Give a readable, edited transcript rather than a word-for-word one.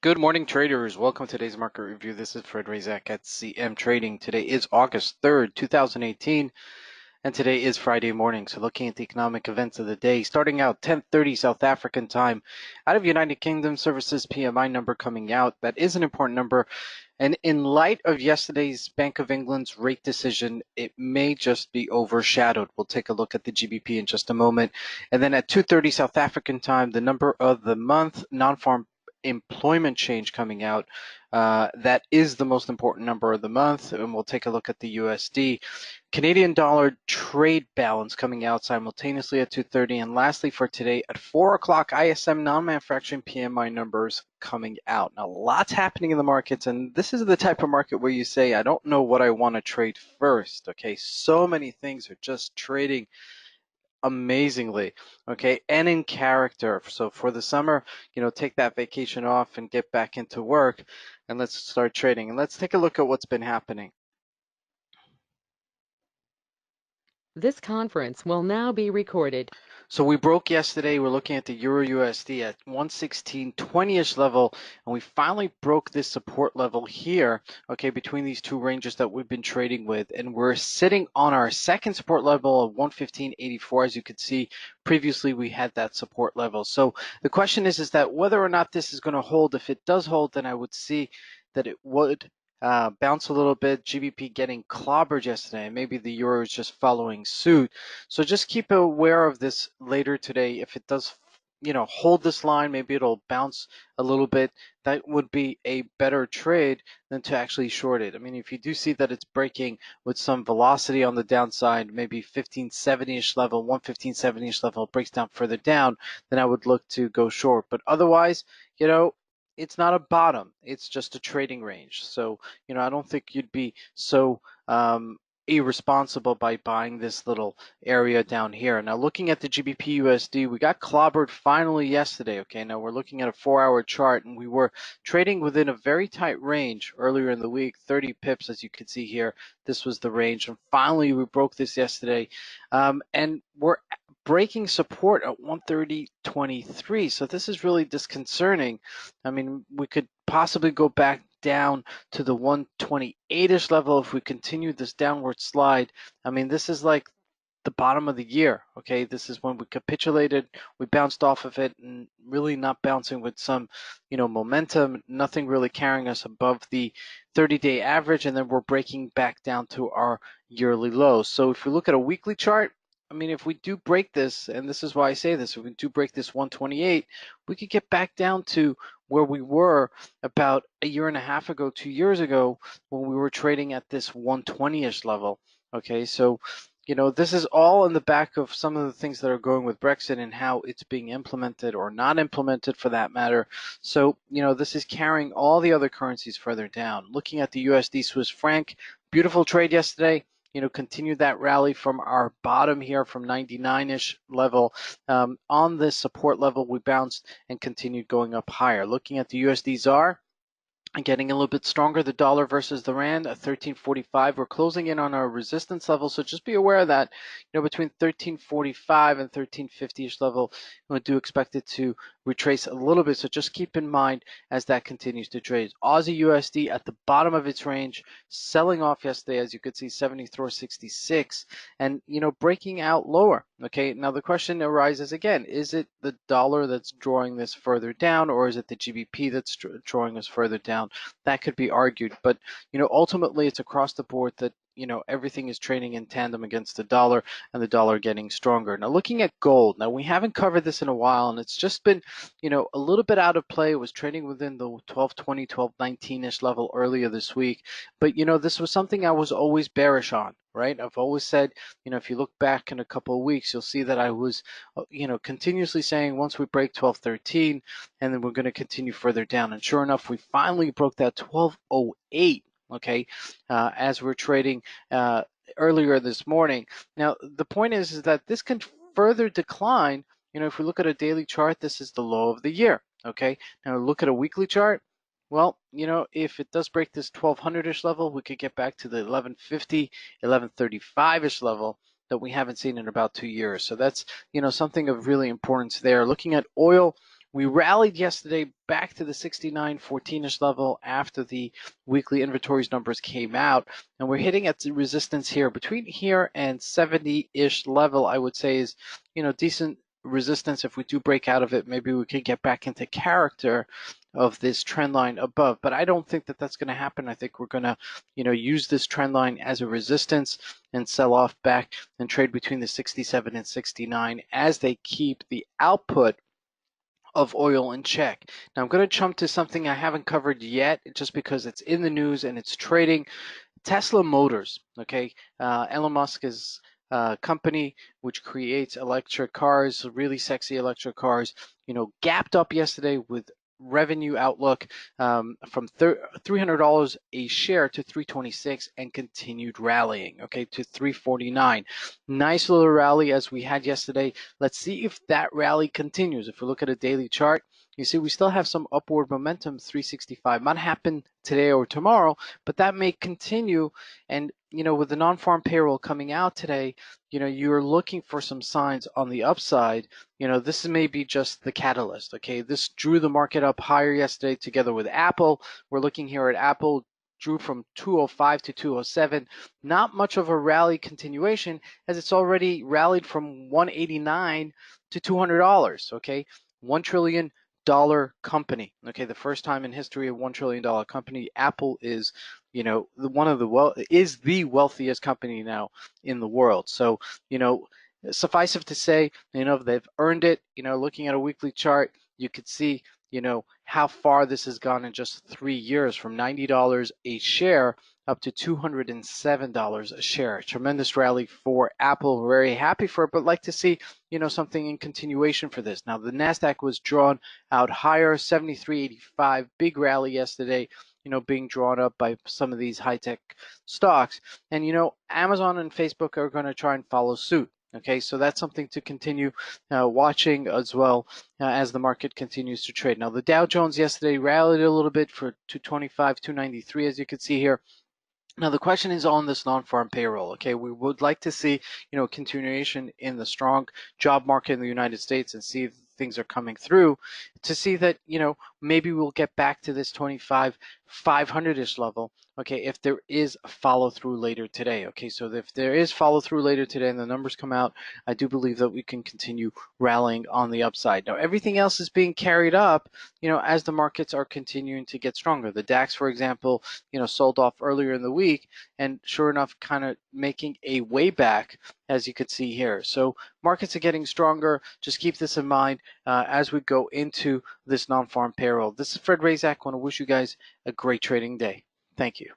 Good morning, traders. Welcome to today's market review. This is Fred Razak at CMTrading. Today is August 3rd, 2018, and today is Friday morning. So looking at the economic events of the day, starting out 10:30 South African time, out of United Kingdom Services PMI number coming out. That is an important number. And in light of yesterday's Bank of England's rate decision, it may just be overshadowed. We'll take a look at the GBP in just a moment. And then at 2:30 South African time, the number of the month, non-farm employment change coming out. That is the most important number of the month, and we'll take a look at the USD. Canadian dollar trade balance coming out simultaneously at 2:30, and lastly for today at 4 o'clock, ISM non-manufacturing PMI numbers coming out. Now, lots happening in the markets, and this is the type of market where you say, I don't know what I want to trade first. Okay, so many things are just trading amazingly, okay, and in character. So for the summer, take that vacation off and get back into work, and let's start trading. And let's take a look at what's been happening. This conference will now be recorded. So we broke yesterday. We're looking at the Euro USD at 116.20-ish level, and we finally broke this support level here, okay, between these two ranges that we've been trading with, and we're sitting on our second support level of 115.84. As you could see, previously we had that support level. So the question is that whether or not this is going to hold. If it does hold, then I would see that it would bounce a little bit. GBP getting clobbered yesterday. Maybe the euro is just following suit. So just keep aware of this later today. If it does, hold this line, maybe it'll bounce a little bit. That would be a better trade than to actually short it. I mean, if you do see that it's breaking with some velocity on the downside, maybe 1570-ish level, 11570-ish level breaks down further down, then I would look to go short. But otherwise, it's not a bottom. It's just a trading range. So, I don't think you'd be so irresponsible by buying this little area down here. Now, looking at the GBP USD, we got clobbered finally yesterday. Okay, now we're looking at a 4-hour chart, and we were trading within a very tight range earlier in the week, 30 pips, as you can see here. This was the range, and finally we broke this yesterday, and we're breaking support at 130.23. So this is really disconcerting. I mean, we could possibly go back down to the 128-ish level if we continue this downward slide. I mean, this is like the bottom of the year. Okay, this is when we capitulated, we bounced off of it, and really not bouncing with some momentum, nothing really carrying us above the 30-day average, and then we're breaking back down to our yearly low. So if we look at a weekly chart, I mean, if we do break this, and this is why I say this, if we do break this 128, we could get back down to where we were about a year and a half ago, 2 years ago, when we were trading at this 120-ish level. Okay, so this is all in the back of some of the things that are going with Brexit and how it's being implemented or not implemented for that matter. So, this is carrying all the other currencies further down. Looking at the USD Swiss Franc, beautiful trade yesterday. Continued that rally from our bottom here from 99-ish level. On this support level, we bounced and continued going up higher. Looking at the USD ZAR, getting a little bit stronger, the dollar versus the rand at 13.45. We're closing in on our resistance level, so just be aware of that. Between 13.45 and 13.50-ish level, we do expect it to retrace a little bit, so just keep in mind as that continues to trade. Aussie USD at the bottom of its range, selling off yesterday, as you could see, 74.66, and breaking out lower. Okay, now the question arises again: is it the dollar that's drawing this further down, or is it the GBP that's drawing us further down? That could be argued, but ultimately it's across the board that everything is trading in tandem against the dollar, and the dollar getting stronger. Now, looking at gold, now we haven't covered this in a while, and it's just been a little bit out of play. It was trading within the 1220, 1219-ish level earlier this week, but this was something I was always bearish on, right? I've always said, if you look back in a couple of weeks, you'll see that I was continuously saying once we break 1213, and then we're going to continue further down, and sure enough, we finally broke that 1208. Okay, as we're trading earlier this morning. Now, the point is that this can further decline. If we look at a daily chart, this is the low of the year. Okay, now look at a weekly chart. Well, if it does break this 1200-ish level, we could get back to the 1150, 1135-ish level that we haven't seen in about 2 years. So that's, something of really importance there. Looking at oil, We rallied yesterday back to the 69.14-ish level after the weekly inventories numbers came out, and we're hitting at the resistance here. Between here and 70-ish level, I would say is, decent resistance. If we do break out of it, maybe we could get back into character of this trend line above, but I don't think that that's going to happen. I think we're going to, use this trend line as a resistance and sell off back and trade between the 67 and 69 as they keep the output of oil in check. Now I'm going to jump to something I haven't covered yet just because it's in the news and it's trading. Tesla Motors, okay? Elon Musk's company, which creates electric cars, really sexy electric cars, gapped up yesterday with revenue outlook from $300 a share to $326 and continued rallying, okay, to $349. Nice little rally as we had yesterday. Let's see if that rally continues. If we look at a daily chart, you see we still have some upward momentum, 365. Might happen today or tomorrow, but that may continue. And, with the non-farm payroll coming out today, you're looking for some signs on the upside. This may be just the catalyst, okay? This drew the market up higher yesterday together with Apple. We're looking here at Apple, drew from 205 to 207. Not much of a rally continuation as it's already rallied from 189 to $200, okay? $1 trillion company, okay? The first time in history of $1 trillion company. Apple is, is the wealthiest company now in the world. So, suffice it to say, they've earned it. Looking at a weekly chart, you could see, how far this has gone in just 3 years, from $90 a share up to $207 a share. Tremendous rally for Apple. Very happy for it, but like to see, something in continuation for this. Now, the Nasdaq was drawn out higher, 73.85, big rally yesterday, being drawn up by some of these high-tech stocks. And, Amazon and Facebook are going to try and follow suit. Okay, so that's something to continue watching as well as the market continues to trade. Now, the Dow Jones yesterday rallied a little bit for 225, 293, as you can see here. Now, the question is on this non-farm payroll. Okay, we would like to see, continuation in the strong job market in the United States and see if things are coming through to see that, maybe we'll get back to this 25,500-ish level. Okay, if there is a follow through later today. Okay, so if there is follow through later today and the numbers come out, I do believe that we can continue rallying on the upside. Now, everything else is being carried up, as the markets are continuing to get stronger. The DAX, for example, sold off earlier in the week, and sure enough, kind of making a way back, as you could see here. So markets are getting stronger. Just keep this in mind as we go into this non-farm payroll. This is Fred Razak. I want to wish you guys a great trading day. Thank you.